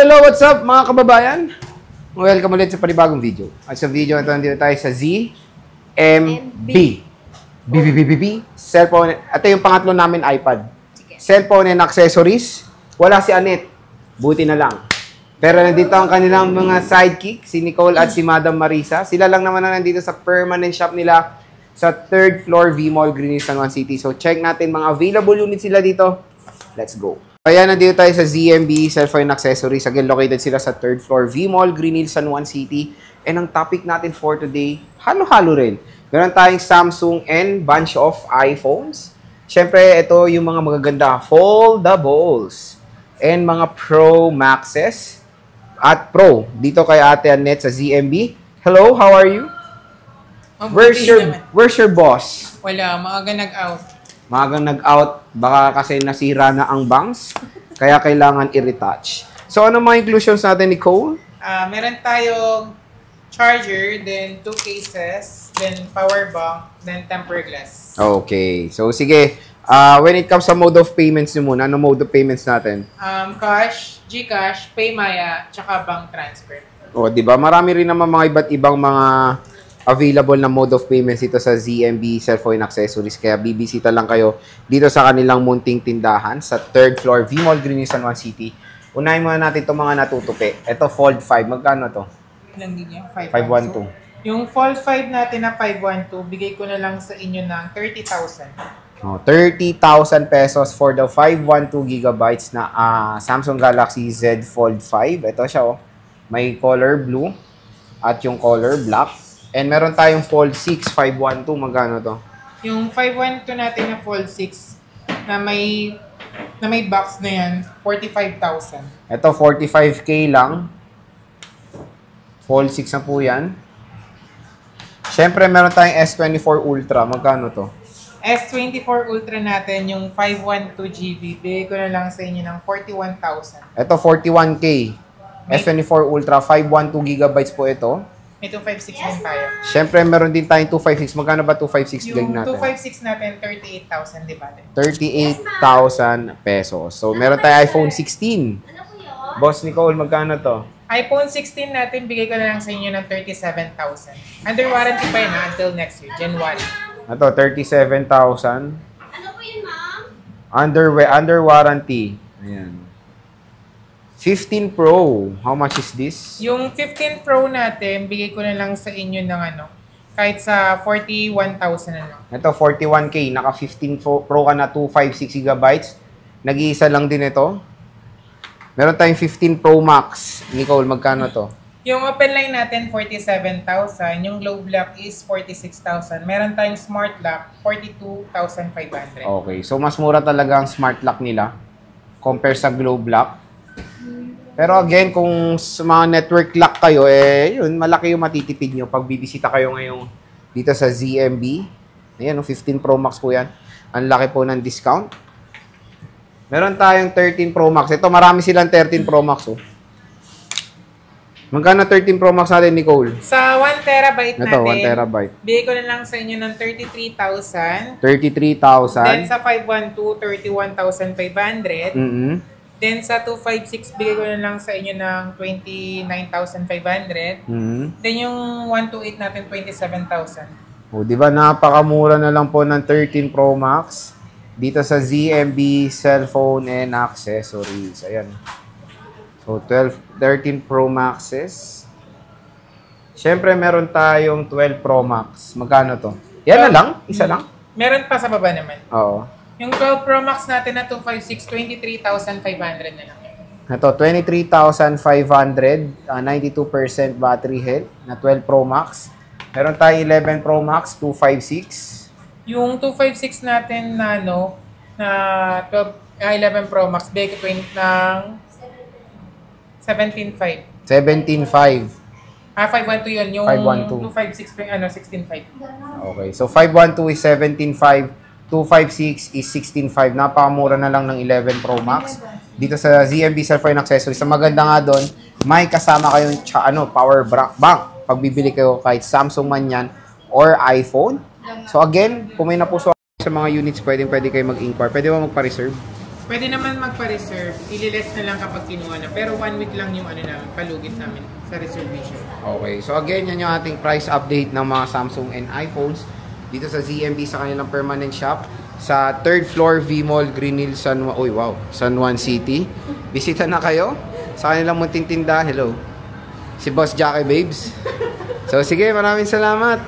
Hello, what's up mga kababayan? Welcome ulit sa panibagong video. At sa video ito, nandito tayo sa ZMB. Cellphone. Ito yung pangatlo namin iPad. Cellphone and accessories. Wala si Anet. Buti na lang. Pero nandito ang kanilang mga sidekick, si Nicole at si Madam Marisa. Sila lang naman na nandito sa permanent shop nila sa 3rd floor V-Mall, Green Hills, San Juan City. So check natin mga available units sila dito. Let's go. Kaya nandito tayo sa ZMB Cellphone Accessories. Again, located sila sa 3rd floor V-Mall, Green Hills, San Juan City. And ang topic natin for today, halo-halo rin. Meron tayong Samsung and bunch of iPhones. Siyempre, ito yung mga magaganda foldables and mga Pro Maxes at Pro. Dito kay Ate Annette sa ZMB. Hello, how are you? Where's your boss? Wala, maaga nag-out. Maagang nag-out, baka kasi nasira na ang bangs, kaya kailangan i-retouch. So, ano mga inclusions natin, Nicole? Meron tayong charger, then 2 cases, then power bank, then tempered glass. Okay. So, sige. When it comes sa mode of payments nyo muna, ano mode of payments natin? Cash, GCash, Paymaya, tsaka bank transfer. O, di ba? Marami rin naman mga iba't ibang mga available na mode of payments dito sa ZMB Cellphone Accessories. Kaya bibisita lang kayo dito sa kanilang munting tindahan sa 3rd floor V-Mall, Green Hills, San Juan City. Unahin muna natin itong mga natutupi. Ito, Fold 5. Magkano to? Ilang din yan? 512. Yung Fold 5 natin na 512, bigay ko na lang sa inyo ng 30,000. 30,000 pesos for the 512 gigabytes na Samsung Galaxy Z Fold 5. Ito siya, oh. May color blue at yung color black. And meron tayong Fold 6 512. Magkano to? Yung 512 natin na Fold 6 na may box na yan, 45,000. Ito, 45K lang. Fold 6 na po yan. Siyempre, meron tayong S24 Ultra. Magkano to? S24 Ultra natin, yung 512GB, bigay ko na lang sa inyo ng 41,000. Ito, 41K. S24 Ultra, 512 gigabytes po ito. May 256 din tayo. Siyempre, meron din tayong 256. Magkano ba 256 gig natin? Yung 256 natin, 38,000, di ba? 38,000 pesos. So, meron tayong iPhone 16. Boss Nicole, magkano to? iPhone 16 natin, bigay ko na lang sa inyo ng 37,000. Under warranty pa yun until next year, January. Ito, 37,000. Ano po yun, ma'am? Under warranty. Ayan. 15 Pro. How much is this? Yung 15 Pro natin, bigay ko na lang sa inyo ng kahit sa 41,000 na lang. Ito, 41K. Naka 15 Pro ka na 256 gigabytes. Nag-iisa lang din ito. Meron tayong 15 Pro Max. Nicole, magkano to? Yung open line natin, 47,000. Yung glow black is 46,000. Meron tayong smart lock, 42,500. Okay. So, mas mura talaga ang smart lock nila compare sa glow black. Pero again, kung sa mga network lock kayo, yun, malaki yung matitipid nyo pag bibisita kayo ngayong dito sa ZMB. Ayan, 15 Pro Max po yan. Ang laki po ng discount. Meron tayong 13 Pro Max. Ito, marami silang 13 Pro Max, oh. Magkano 13 Pro Max natin, Nicole? Sa 1 terabyte ito, natin, 1 terabyte. bigay ko na lang sa inyo ng 33,000. 33,000. Then sa 512, 31,500. Then sa 256, bigay ko na lang sa inyo ng 29,500. Then yung 128 natin, 27,000. O, di ba napakamura na lang po ng 13 Pro Max dito sa ZMB Cellphone and Accessories. Ayan. So, 13 Pro Maxes. Siyempre, meron tayong 12 Pro Max. Magkano to? Yan na lang? Isa lang? Meron pa sa baba naman. Oo. Yung 12 Pro Max natin na 256, 23,500 na lang. Ito, 23,500, 92% battery health na 12 Pro Max. Meron tayong 11 Pro Max, 256. Yung 256 natin na na 11 Pro Max, bigay ko ng 17,500. 17,500. 512 yun. Yung 512. 256, 16,500. Okay, so 512 is 17,500. 256 is 16,500. Napakamura na lang ng 11 Pro Max. Dito sa ZMB Cellphone Accessories. Sa maganda nga doon, may kasama kayong power bank. Pag bibili kayo kahit Samsung man yan or iPhone. So again, kung may napuso sa mga units, pwede kayo mag-inquire. Pwede ba magpa-reserve? Pwede naman magpa-reserve. Ililess na lang kapag kinuha na. Pero 1 week lang yung namin, palugit namin sa reservation. Okay. So again, yan yung ating price update ng mga Samsung and iPhones dito sa ZMB sa kanilang permanent shop sa 3rd floor V-Mall, Green Hills, San Juan City. Bisita na kayo sa kanilang munting tindahan. Hello. Si Boss Jackie Babes. So sige, maraming salamat.